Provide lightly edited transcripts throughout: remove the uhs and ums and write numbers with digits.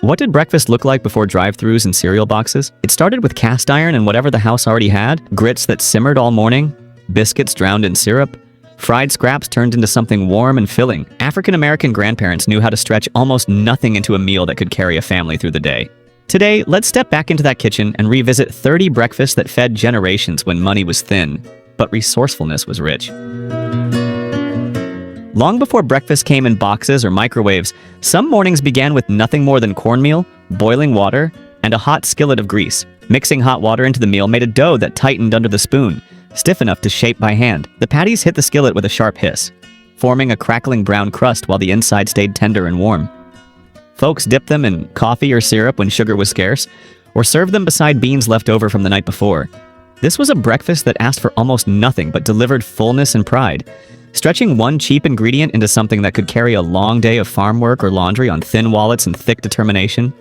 What did breakfast look like before drive-thrus and cereal boxes? It started with cast iron and whatever the house already had, grits that simmered all morning, biscuits drowned in syrup, fried scraps turned into something warm and filling. African-American grandparents knew how to stretch almost nothing into a meal that could carry a family through the day. Today, let's step back into that kitchen and revisit 30 breakfasts that fed generations when money was thin, but resourcefulness was rich. Long before breakfast came in boxes or microwaves, some mornings began with nothing more than cornmeal, boiling water, and a hot skillet of grease. Mixing hot water into the meal made a dough that tightened under the spoon, stiff enough to shape by hand. The patties hit the skillet with a sharp hiss, forming a crackling brown crust while the inside stayed tender and warm. Folks dipped them in coffee or syrup when sugar was scarce, or served them beside beans left over from the night before. This was a breakfast that asked for almost nothing but delivered fullness and pride, stretching one cheap ingredient into something that could carry a long day of farm work or laundry on thin wallets and thick determination.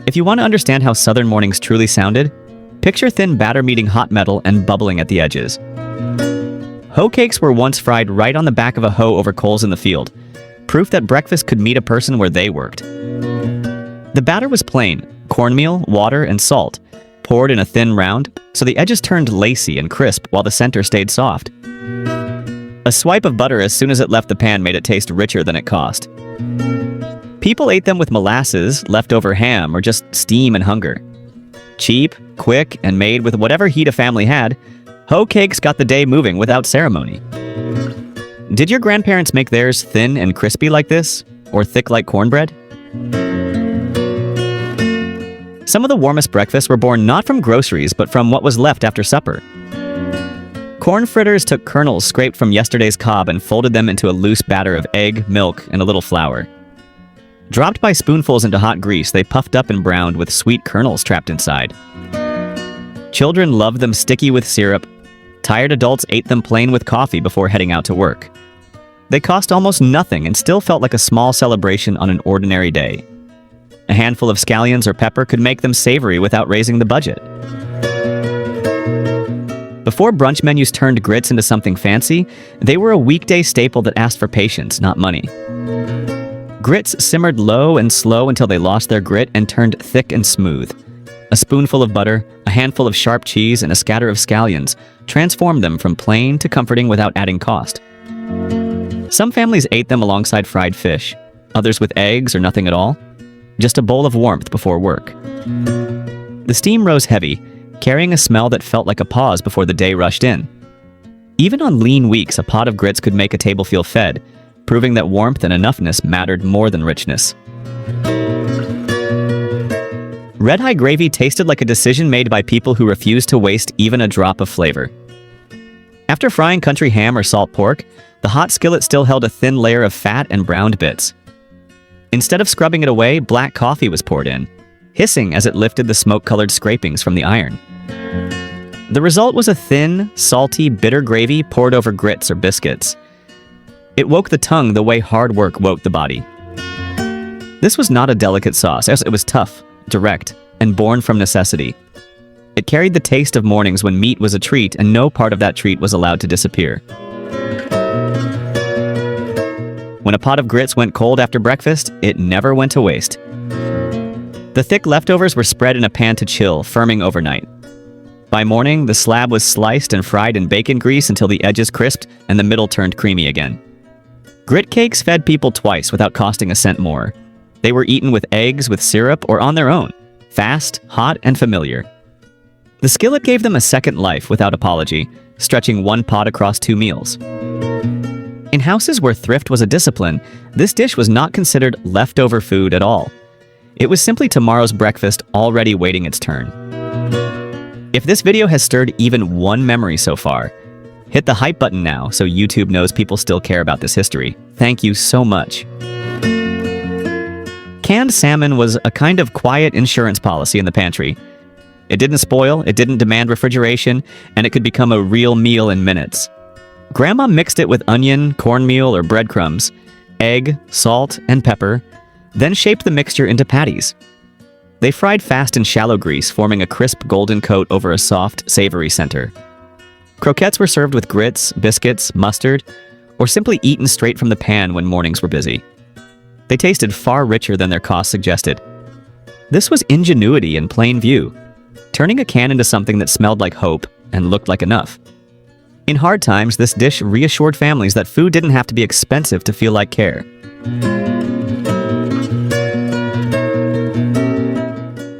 If you want to understand how Southern mornings truly sounded, picture thin batter meeting hot metal and bubbling at the edges. Hoe cakes were once fried right on the back of a hoe over coals in the field, proof that breakfast could meet a person where they worked. The batter was plain, cornmeal, water, and salt, poured in a thin round, so the edges turned lacy and crisp while the center stayed soft. A swipe of butter as soon as it left the pan made it taste richer than it cost. People ate them with molasses, leftover ham, or just steam and hunger. Cheap, quick, and made with whatever heat a family had, hoe cakes got the day moving without ceremony. Did your grandparents make theirs thin and crispy like this, or thick like cornbread? Some of the warmest breakfasts were born not from groceries, but from what was left after supper. Corn fritters took kernels scraped from yesterday's cob and folded them into a loose batter of egg, milk, and a little flour. Dropped by spoonfuls into hot grease, they puffed up and browned with sweet kernels trapped inside. Children loved them sticky with syrup. Tired adults ate them plain with coffee before heading out to work. They cost almost nothing and still felt like a small celebration on an ordinary day. A handful of scallions or pepper could make them savory without raising the budget. Before brunch menus turned grits into something fancy, they were a weekday staple that asked for patience, not money. Grits simmered low and slow until they lost their grit and turned thick and smooth. A spoonful of butter, a handful of sharp cheese, and a scatter of scallions transformed them from plain to comforting without adding cost. Some families ate them alongside fried fish, others with eggs or nothing at all. Just a bowl of warmth before work. The steam rose heavy, carrying a smell that felt like a pause before the day rushed in. Even on lean weeks, a pot of grits could make a table feel fed, proving that warmth and enoughness mattered more than richness. Red-high gravy tasted like a decision made by people who refused to waste even a drop of flavor. After frying country ham or salt pork, the hot skillet still held a thin layer of fat and browned bits. Instead of scrubbing it away, black coffee was poured in, hissing as it lifted the smoke-colored scrapings from the iron. The result was a thin, salty, bitter gravy poured over grits or biscuits. It woke the tongue the way hard work woke the body. This was not a delicate sauce, as it was tough, direct, and born from necessity. It carried the taste of mornings when meat was a treat and no part of that treat was allowed to disappear. When a pot of grits went cold after breakfast, it never went to waste. The thick leftovers were spread in a pan to chill, firming overnight. By morning, the slab was sliced and fried in bacon grease until the edges crisped and the middle turned creamy again. Grit cakes fed people twice without costing a cent more. They were eaten with eggs, with syrup, or on their own, fast, hot, and familiar. The skillet gave them a second life without apology, stretching one pot across 2 meals. In houses where thrift was a discipline, this dish was not considered leftover food at all. It was simply tomorrow's breakfast already waiting its turn. If this video has stirred even one memory so far, hit the hype button now so YouTube knows people still care about this history. Thank you so much. Canned salmon was a kind of quiet insurance policy in the pantry. It didn't spoil, it didn't demand refrigeration, and it could become a real meal in minutes. Grandma mixed it with onion, cornmeal, or breadcrumbs, egg, salt, and pepper, then shaped the mixture into patties. They fried fast in shallow grease, forming a crisp golden coat over a soft, savory center. Croquettes were served with grits, biscuits, mustard, or simply eaten straight from the pan when mornings were busy. They tasted far richer than their cost suggested. This was ingenuity in plain view, turning a can into something that smelled like hope and looked like enough. In hard times, this dish reassured families that food didn't have to be expensive to feel like care.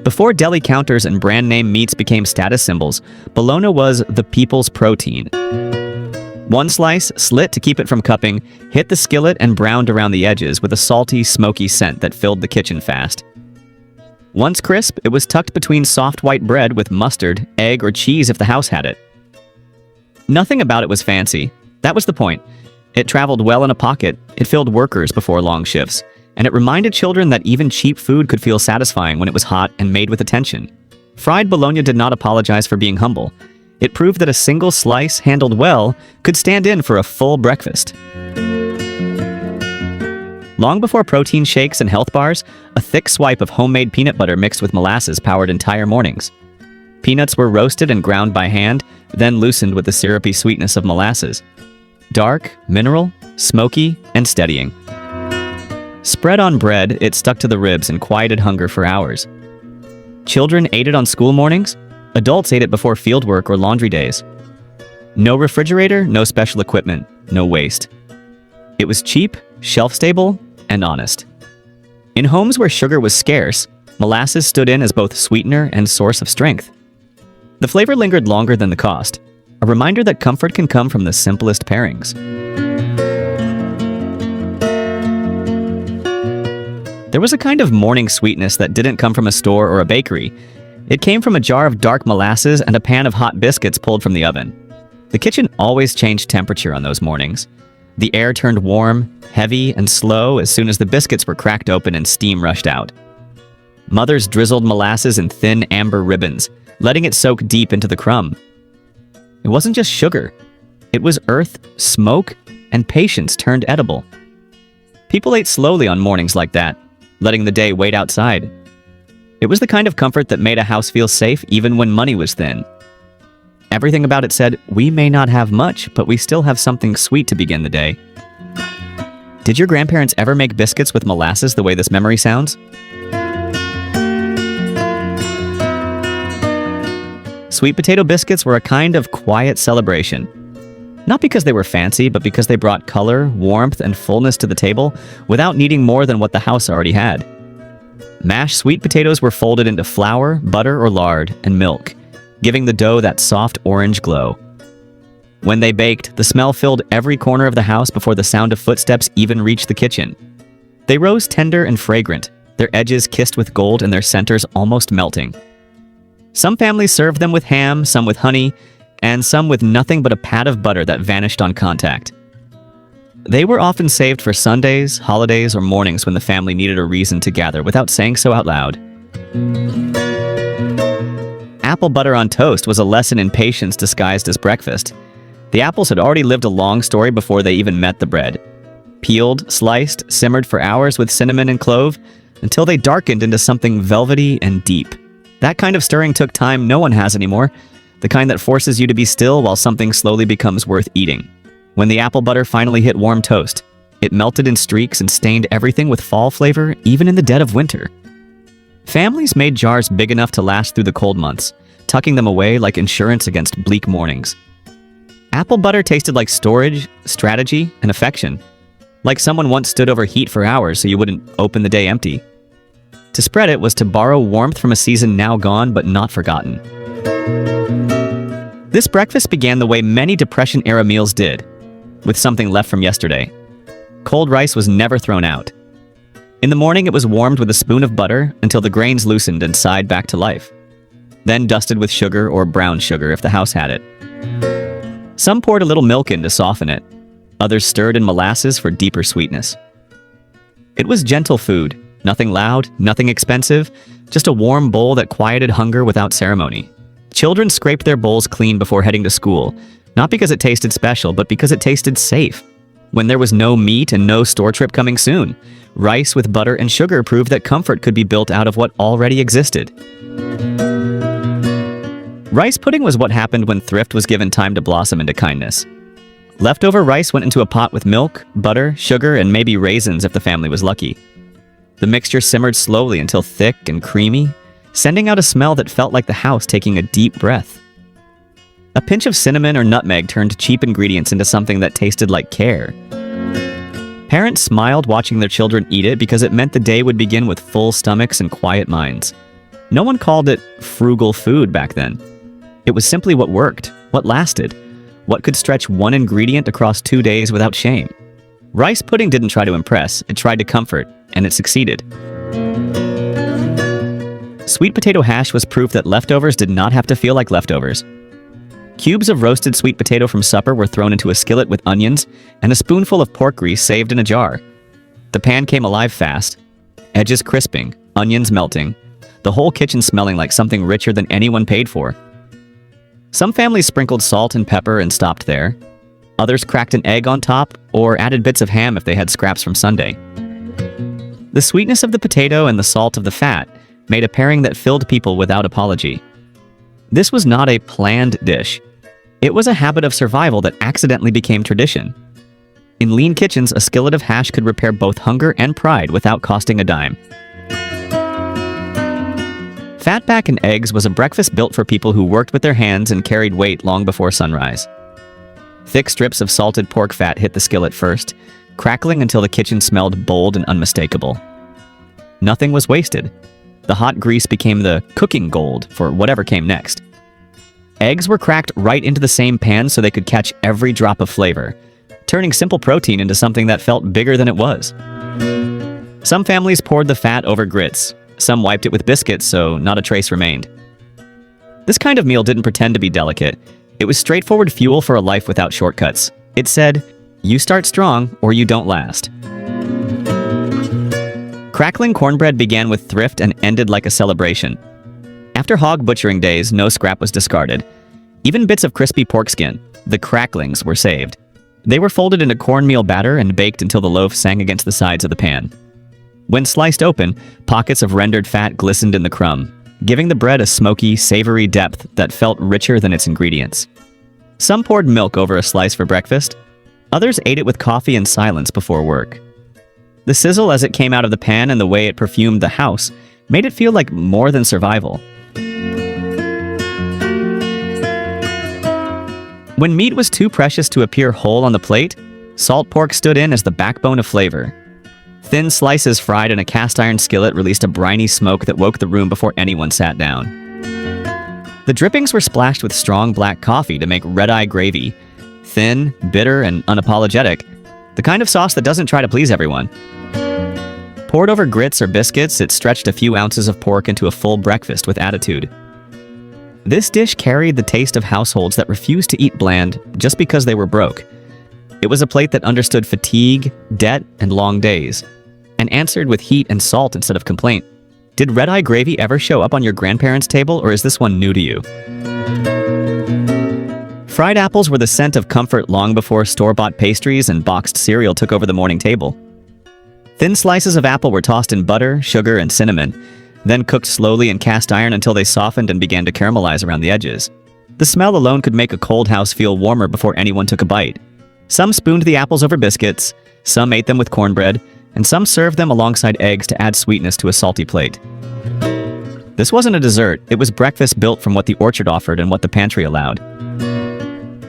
Before deli counters and brand-name meats became status symbols, bologna was the people's protein. One slice, slit to keep it from cupping, hit the skillet and browned around the edges with a salty, smoky scent that filled the kitchen fast. Once crisp, it was tucked between soft white bread with mustard, egg, or cheese if the house had it. Nothing about it was fancy. That was the point. It traveled well in a pocket, it filled workers before long shifts, and it reminded children that even cheap food could feel satisfying when it was hot and made with attention. Fried bologna did not apologize for being humble. It proved that a single slice, handled well, could stand in for a full breakfast. Long before protein shakes and health bars, a thick swipe of homemade peanut butter mixed with molasses powered entire mornings. Peanuts were roasted and ground by hand, then loosened with the syrupy sweetness of molasses. Dark, mineral, smoky, and steadying. Spread on bread, it stuck to the ribs and quieted hunger for hours. Children ate it on school mornings. Adults ate it before fieldwork or laundry days. No refrigerator, no special equipment, no waste. It was cheap, shelf-stable, and honest. In homes where sugar was scarce, molasses stood in as both sweetener and source of strength. The flavor lingered longer than the cost, a reminder that comfort can come from the simplest pairings. There was a kind of morning sweetness that didn't come from a store or a bakery. It came from a jar of dark molasses and a pan of hot biscuits pulled from the oven. The kitchen always changed temperature on those mornings. The air turned warm, heavy, and slow as soon as the biscuits were cracked open and steam rushed out. Mothers drizzled molasses in thin amber ribbons, letting it soak deep into the crumb. It wasn't just sugar. It was earth, smoke, and patience turned edible. People ate slowly on mornings like that, letting the day wait outside. It was the kind of comfort that made a house feel safe even when money was thin. Everything about it said, we may not have much, but we still have something sweet to begin the day. Did your grandparents ever make biscuits with molasses the way this memory sounds? Sweet potato biscuits were a kind of quiet celebration. Not because they were fancy, but because they brought color, warmth, and fullness to the table without needing more than what the house already had. Mashed sweet potatoes were folded into flour, butter or lard, and milk, giving the dough that soft orange glow. When they baked, the smell filled every corner of the house before the sound of footsteps even reached the kitchen. They rose tender and fragrant, their edges kissed with gold and their centers almost melting. Some families served them with ham, some with honey, and some with nothing but a pat of butter that vanished on contact. They were often saved for Sundays, holidays, or mornings when the family needed a reason to gather without saying so out loud. Apple butter on toast was a lesson in patience disguised as breakfast. The apples had already lived a long story before they even met the bread. Peeled, sliced, simmered for hours with cinnamon and clove, until they darkened into something velvety and deep. That kind of stirring took time no one has anymore, the kind that forces you to be still while something slowly becomes worth eating. When the apple butter finally hit warm toast, it melted in streaks and stained everything with fall flavor, even in the dead of winter. Families made jars big enough to last through the cold months, tucking them away like insurance against bleak mornings. Apple butter tasted like storage, strategy, and affection. Like someone once stood over heat for hours so you wouldn't open the day empty. To spread it was to borrow warmth from a season now gone but not forgotten. This breakfast began the way many Depression-era meals did, with something left from yesterday. Cold rice was never thrown out. In the morning, it was warmed with a spoon of butter until the grains loosened and sighed back to life. Then dusted with sugar or brown sugar if the house had it. Some poured a little milk in to soften it. Others stirred in molasses for deeper sweetness. It was gentle food, nothing loud, nothing expensive, just a warm bowl that quieted hunger without ceremony. Children scraped their bowls clean before heading to school, not because it tasted special, but because it tasted safe. When there was no meat and no store trip coming soon, rice with butter and sugar proved that comfort could be built out of what already existed. Rice pudding was what happened when thrift was given time to blossom into kindness. Leftover rice went into a pot with milk, butter, sugar, and maybe raisins if the family was lucky. The mixture simmered slowly until thick and creamy, sending out a smell that felt like the house taking a deep breath. A pinch of cinnamon or nutmeg turned cheap ingredients into something that tasted like care. Parents smiled watching their children eat it because it meant the day would begin with full stomachs and quiet minds. No one called it frugal food back then. It was simply what worked, what lasted, what could stretch one ingredient across 2 days without shame. Rice pudding didn't try to impress, it tried to comfort, and it succeeded. Sweet potato hash was proof that leftovers did not have to feel like leftovers. Cubes of roasted sweet potato from supper were thrown into a skillet with onions and a spoonful of pork grease saved in a jar. The pan came alive fast, edges crisping, onions melting, the whole kitchen smelling like something richer than anyone paid for. Some families sprinkled salt and pepper and stopped there. Others cracked an egg on top or added bits of ham if they had scraps from Sunday. The sweetness of the potato and the salt of the fat made a pairing that filled people without apology. This was not a planned dish. It was a habit of survival that accidentally became tradition. In lean kitchens, a skillet of hash could repair both hunger and pride without costing a dime. Fatback and eggs was a breakfast built for people who worked with their hands and carried weight long before sunrise. Thick strips of salted pork fat hit the skillet first, crackling until the kitchen smelled bold and unmistakable. Nothing was wasted. The hot grease became the cooking gold for whatever came next. Eggs were cracked right into the same pan so they could catch every drop of flavor, turning simple protein into something that felt bigger than it was. Some families poured the fat over grits. Some wiped it with biscuits so not a trace remained. This kind of meal didn't pretend to be delicate. It was straightforward fuel for a life without shortcuts. It said, "You start strong or you don't last." Crackling cornbread began with thrift and ended like a celebration. After hog butchering days, no scrap was discarded. Even bits of crispy pork skin, the cracklings, were saved. They were folded into cornmeal batter and baked until the loaf sang against the sides of the pan. When sliced open, pockets of rendered fat glistened in the crumb, giving the bread a smoky, savory depth that felt richer than its ingredients. Some poured milk over a slice for breakfast. Others ate it with coffee in silence before work. The sizzle as it came out of the pan and the way it perfumed the house made it feel like more than survival. When meat was too precious to appear whole on the plate, salt pork stood in as the backbone of flavor. Thin slices fried in a cast-iron skillet released a briny smoke that woke the room before anyone sat down. The drippings were splashed with strong black coffee to make red-eye gravy, thin, bitter, and unapologetic, the kind of sauce that doesn't try to please everyone. Poured over grits or biscuits, it stretched a few ounces of pork into a full breakfast with attitude. This dish carried the taste of households that refused to eat bland just because they were broke. It was a plate that understood fatigue, debt, and long days, and answered with heat and salt instead of complaint. Did red-eye gravy ever show up on your grandparents' table, or is this one new to you? Fried apples were the scent of comfort long before store-bought pastries and boxed cereal took over the morning table. Thin slices of apple were tossed in butter, sugar, and cinnamon, then cooked slowly in cast iron until they softened and began to caramelize around the edges. The smell alone could make a cold house feel warmer before anyone took a bite. Some spooned the apples over biscuits, some ate them with cornbread, and some served them alongside eggs to add sweetness to a salty plate. This wasn't a dessert, it was breakfast built from what the orchard offered and what the pantry allowed.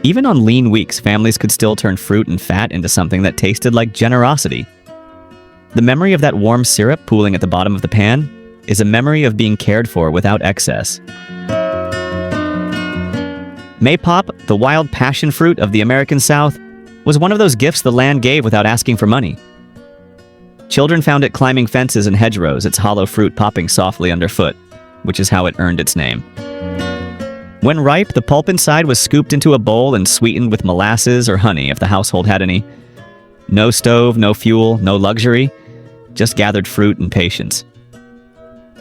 Even on lean weeks, families could still turn fruit and fat into something that tasted like generosity. The memory of that warm syrup pooling at the bottom of the pan is a memory of being cared for without excess. Maypop, the wild passion fruit of the American South, was one of those gifts the land gave without asking for money. Children found it climbing fences and hedgerows, its hollow fruit popping softly underfoot, which is how it earned its name. When ripe, the pulp inside was scooped into a bowl and sweetened with molasses or honey if the household had any. No stove, no fuel, no luxury, just gathered fruit and patience.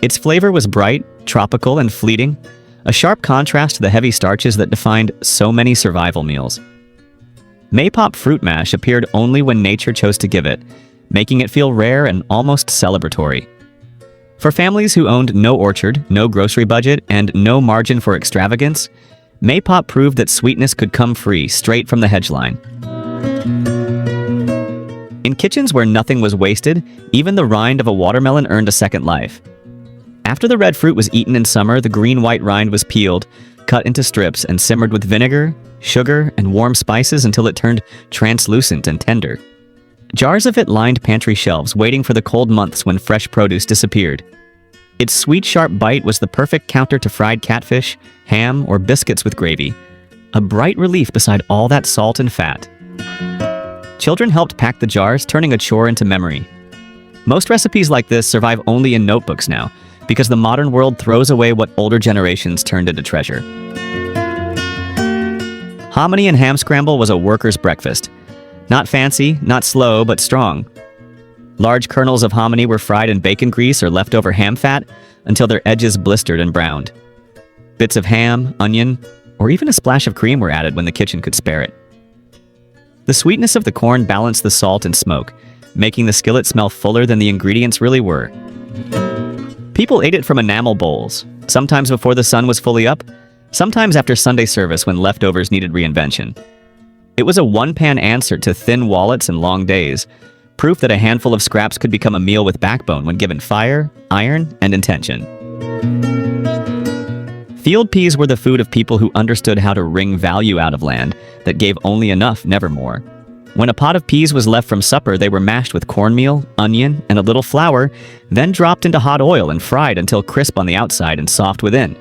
Its flavor was bright, tropical, and fleeting, a sharp contrast to the heavy starches that defined so many survival meals. Maypop fruit mash appeared only when nature chose to give it, making it feel rare and almost celebratory. For families who owned no orchard, no grocery budget, and no margin for extravagance, Maypop proved that sweetness could come free, straight from the hedgeline. In kitchens where nothing was wasted, even the rind of a watermelon earned a second life. After the red fruit was eaten in summer, the green-white rind was peeled, cut into strips, and simmered with vinegar, sugar, and warm spices until it turned translucent and tender. Jars of it lined pantry shelves, waiting for the cold months when fresh produce disappeared. Its sweet, sharp bite was the perfect counter to fried catfish, ham, or biscuits with gravy, a bright relief beside all that salt and fat. Children helped pack the jars, turning a chore into memory. Most recipes like this survive only in notebooks now, because the modern world throws away what older generations turned into treasure. Hominy and ham scramble was a worker's breakfast. Not fancy, not slow, but strong. Large kernels of hominy were fried in bacon grease or leftover ham fat until their edges blistered and browned. Bits of ham, onion, or even a splash of cream were added when the kitchen could spare it. The sweetness of the corn balanced the salt and smoke, making the skillet smell fuller than the ingredients really were. People ate it from enamel bowls, sometimes before the sun was fully up, sometimes after Sunday service when leftovers needed reinvention. It was a one-pan answer to thin wallets and long days, proof that a handful of scraps could become a meal with backbone when given fire, iron, and intention. Field peas were the food of people who understood how to wring value out of land that gave only enough, never more. When a pot of peas was left from supper, they were mashed with cornmeal, onion, and a little flour, then dropped into hot oil and fried until crisp on the outside and soft within.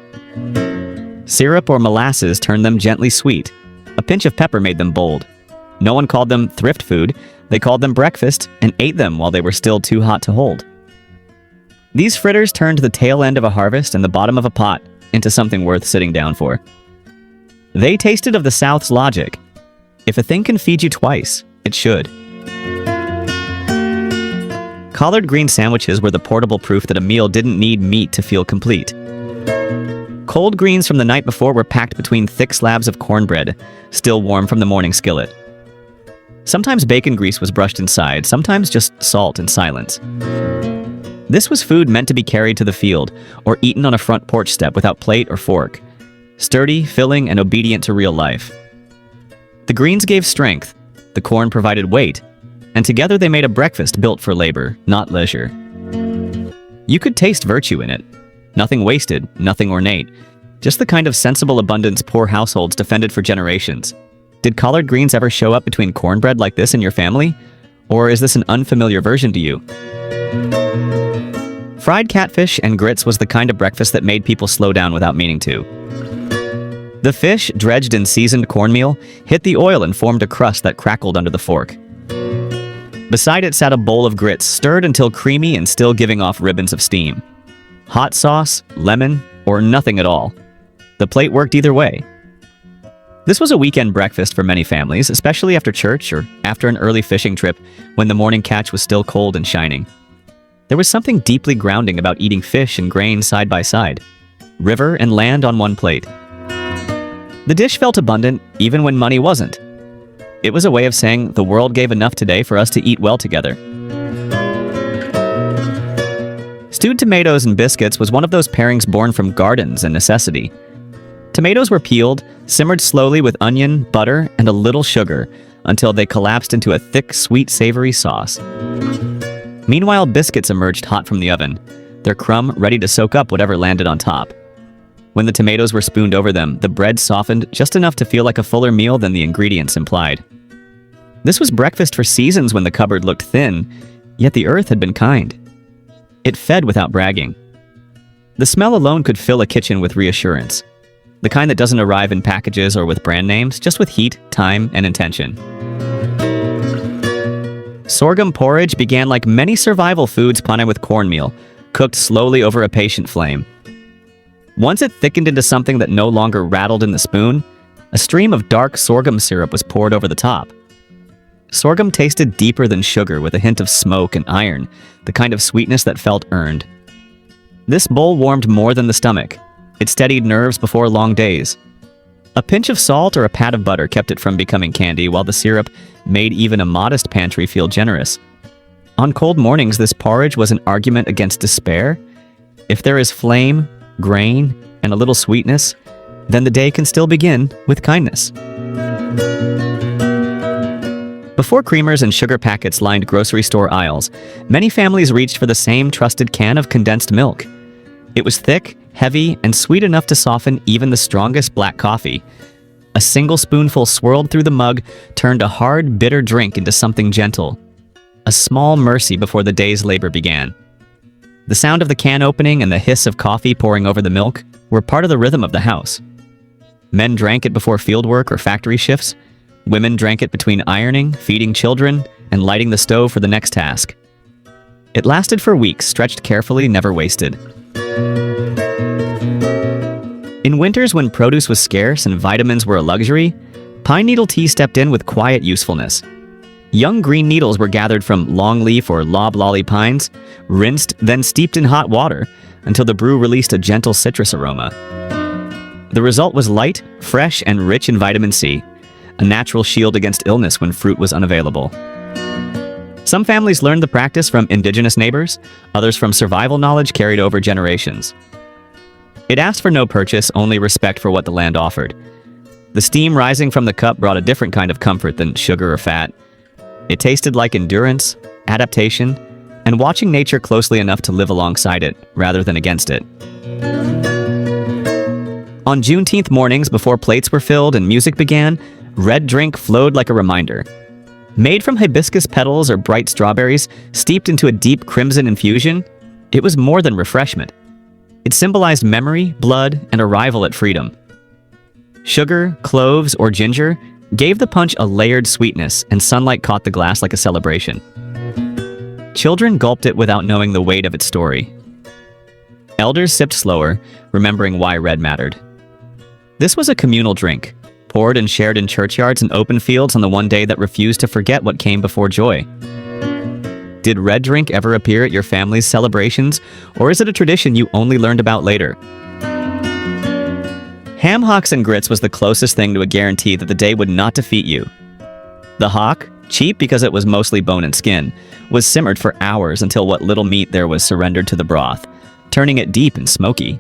Syrup or molasses turned them gently sweet. A pinch of pepper made them bold. No one called them thrift food. They called them breakfast and ate them while they were still too hot to hold. These fritters turned the tail end of a harvest and the bottom of a pot into something worth sitting down for. They tasted of the South's logic. If a thing can feed you twice, it should. Collard green sandwiches were the portable proof that a meal didn't need meat to feel complete. Cold greens from the night before were packed between thick slabs of cornbread, still warm from the morning skillet. Sometimes bacon grease was brushed inside, sometimes just salt and silence. This was food meant to be carried to the field or eaten on a front porch step without plate or fork. Sturdy, filling, and obedient to real life. The greens gave strength, the corn provided weight, and together they made a breakfast built for labor, not leisure. You could taste virtue in it. Nothing wasted, nothing ornate. Just the kind of sensible abundance poor households defended for generations. Did collard greens ever show up between cornbread like this in your family? Or is this an unfamiliar version to you? Fried catfish and grits was the kind of breakfast that made people slow down without meaning to. The fish, dredged in seasoned cornmeal, hit the oil and formed a crust that crackled under the fork. Beside it sat a bowl of grits, stirred until creamy and still giving off ribbons of steam. Hot sauce, lemon, or nothing at all. The plate worked either way. This was a weekend breakfast for many families, especially after church or after an early fishing trip when the morning catch was still cold and shining. There was something deeply grounding about eating fish and grain side by side, river and land on one plate. The dish felt abundant even when money wasn't. It was a way of saying the world gave enough today for us to eat well together. Stewed tomatoes and biscuits was one of those pairings born from gardens and necessity. Tomatoes were peeled, simmered slowly with onion, butter, and a little sugar until they collapsed into a thick, sweet, savory sauce. Meanwhile, biscuits emerged hot from the oven, their crumb ready to soak up whatever landed on top. When the tomatoes were spooned over them, the bread softened just enough to feel like a fuller meal than the ingredients implied. This was breakfast for seasons when the cupboard looked thin, yet the earth had been kind. It fed without bragging. The smell alone could fill a kitchen with reassurance. The kind that doesn't arrive in packages or with brand names, just with heat, time, and intention. Sorghum porridge began like many survival foods punted with cornmeal, cooked slowly over a patient flame. Once it thickened into something that no longer rattled in the spoon, a stream of dark sorghum syrup was poured over the top. Sorghum tasted deeper than sugar with a hint of smoke and iron, the kind of sweetness that felt earned. This bowl warmed more than the stomach. It steadied nerves before long days. A pinch of salt or a pat of butter kept it from becoming candy, while the syrup made even a modest pantry feel generous. On cold mornings, this porridge was an argument against despair. If there is flame, grain, and a little sweetness, then the day can still begin with kindness. Before creamers and sugar packets lined grocery store aisles, many families reached for the same trusted can of condensed milk. It was thick, heavy, and sweet enough to soften even the strongest black coffee. A single spoonful swirled through the mug turned a hard, bitter drink into something gentle. A small mercy before the day's labor began. The sound of the can opening and the hiss of coffee pouring over the milk were part of the rhythm of the house. Men drank it before fieldwork or factory shifts. Women drank it between ironing, feeding children, and lighting the stove for the next task. It lasted for weeks, stretched carefully, never wasted. In winters when produce was scarce and vitamins were a luxury, pine needle tea stepped in with quiet usefulness. Young green needles were gathered from longleaf or loblolly pines, rinsed, then steeped in hot water until the brew released a gentle citrus aroma. The result was light, fresh, and rich in vitamin C, a natural shield against illness when fruit was unavailable. Some families learned the practice from indigenous neighbors, others from survival knowledge carried over generations. It asked for no purchase, only respect for what the land offered. The steam rising from the cup brought a different kind of comfort than sugar or fat. It tasted like endurance, adaptation, and watching nature closely enough to live alongside it, rather than against it. On Juneteenth mornings before plates were filled and music began, red drink flowed like a reminder. Made from hibiscus petals or bright strawberries, steeped into a deep crimson infusion, it was more than refreshment. It symbolized memory, blood, and arrival at freedom. Sugar, cloves, or ginger gave the punch a layered sweetness, and sunlight caught the glass like a celebration. Children gulped it without knowing the weight of its story. Elders sipped slower, remembering why red mattered. This was a communal drink, poured and shared in churchyards and open fields on the one day that refused to forget what came before joy. Did red drink ever appear at your family's celebrations, or is it a tradition you only learned about later? Ham hocks and grits was the closest thing to a guarantee that the day would not defeat you. The hock, cheap because it was mostly bone and skin, was simmered for hours until what little meat there was surrendered to the broth, turning it deep and smoky.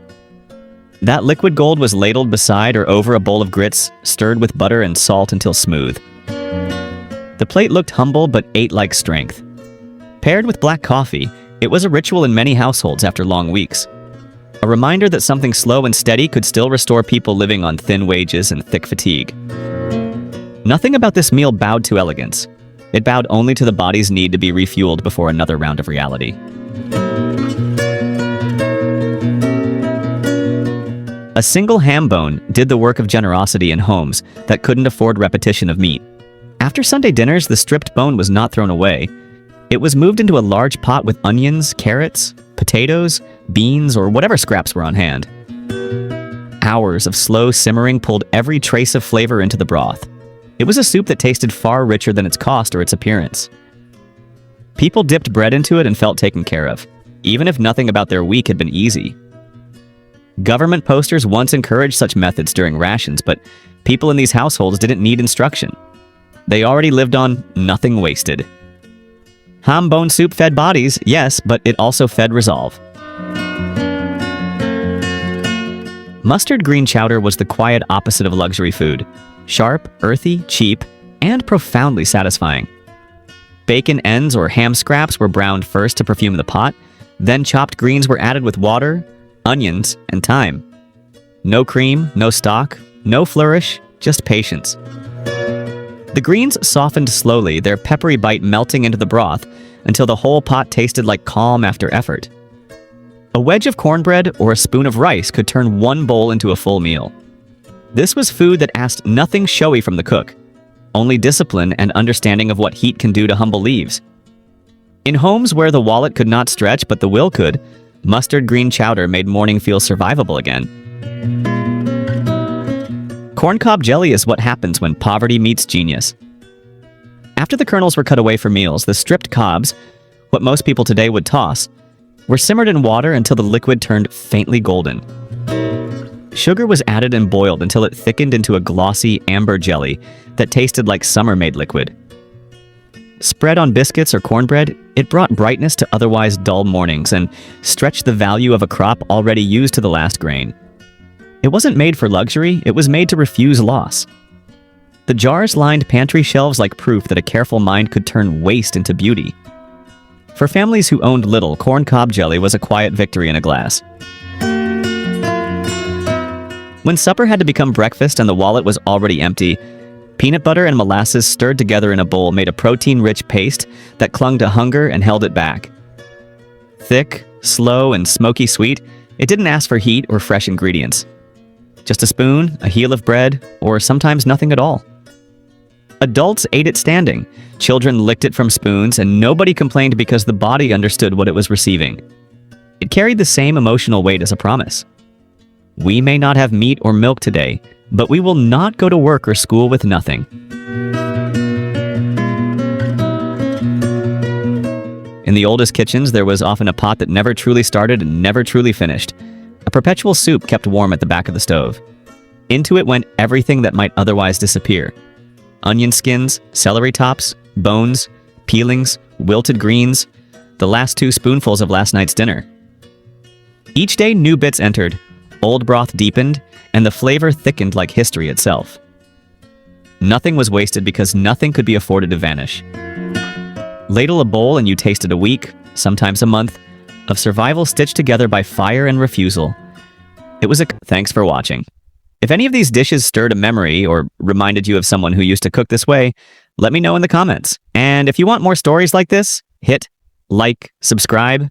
That liquid gold was ladled beside or over a bowl of grits, stirred with butter and salt until smooth. The plate looked humble but ate like strength. Paired with black coffee, it was a ritual in many households after long weeks. A reminder that something slow and steady could still restore people living on thin wages and thick fatigue. Nothing about this meal bowed to elegance. It bowed only to the body's need to be refueled before another round of reality. A single ham bone did the work of generosity in homes that couldn't afford repetition of meat. After Sunday dinners, the stripped bone was not thrown away. It was moved into a large pot with onions, carrots, potatoes, beans, or whatever scraps were on hand. Hours of slow simmering pulled every trace of flavor into the broth. It was a soup that tasted far richer than its cost or its appearance. People dipped bread into it and felt taken care of, even if nothing about their week had been easy. Government posters once encouraged such methods during rations, but people in these households didn't need instruction. They already lived on nothing wasted. Ham bone soup fed bodies, yes, but it also fed resolve. Mustard green chowder was the quiet opposite of luxury food. Sharp, earthy, cheap, and profoundly satisfying. Bacon ends or ham scraps were browned first to perfume the pot, then chopped greens were added with water, onions, and thyme. No cream, no stock, no flourish, just patience. The greens softened slowly, their peppery bite melting into the broth until the whole pot tasted like calm after effort. A wedge of cornbread or a spoon of rice could turn one bowl into a full meal. This was food that asked nothing showy from the cook, only discipline and understanding of what heat can do to humble leaves. In homes where the wallet could not stretch but the will could, mustard green chowder made morning feel survivable again. Corncob jelly is what happens when poverty meets genius. After the kernels were cut away for meals, the stripped cobs, what most people today would toss, were simmered in water until the liquid turned faintly golden. Sugar was added and boiled until it thickened into a glossy amber jelly that tasted like summer-made liquid. Spread on biscuits or cornbread, it brought brightness to otherwise dull mornings and stretched the value of a crop already used to the last grain. It wasn't made for luxury, it was made to refuse loss. The jars lined pantry shelves like proof that a careful mind could turn waste into beauty. For families who owned little, corn cob jelly was a quiet victory in a glass. When supper had to become breakfast and the wallet was already empty, peanut butter and molasses stirred together in a bowl made a protein-rich paste that clung to hunger and held it back. Thick, slow, and smoky sweet, it didn't ask for heat or fresh ingredients. Just a spoon, a heel of bread, or sometimes nothing at all. Adults ate it standing, children licked it from spoons, and nobody complained because the body understood what it was receiving. It carried the same emotional weight as a promise. We may not have meat or milk today, but we will not go to work or school with nothing. In the oldest kitchens, there was often a pot that never truly started and never truly finished. A perpetual soup kept warm at the back of the stove. Into it went everything that might otherwise disappear. Onion skins, celery tops, bones, peelings, wilted greens, the last 2 spoonfuls of last night's dinner. Each day new bits entered, old broth deepened, and the flavor thickened like history itself. Nothing was wasted because nothing could be afforded to vanish. Ladle a bowl and you tasted a week, sometimes a month, of survival stitched together by fire and refusal. It was a... Thanks for watching. If any of these dishes stirred a memory or reminded you of someone who used to cook this way, let me know in the comments. And if you want more stories like this, hit like, subscribe,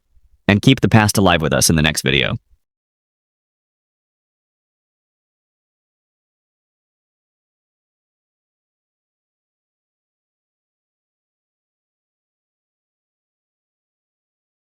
and keep the past alive with us in the next video.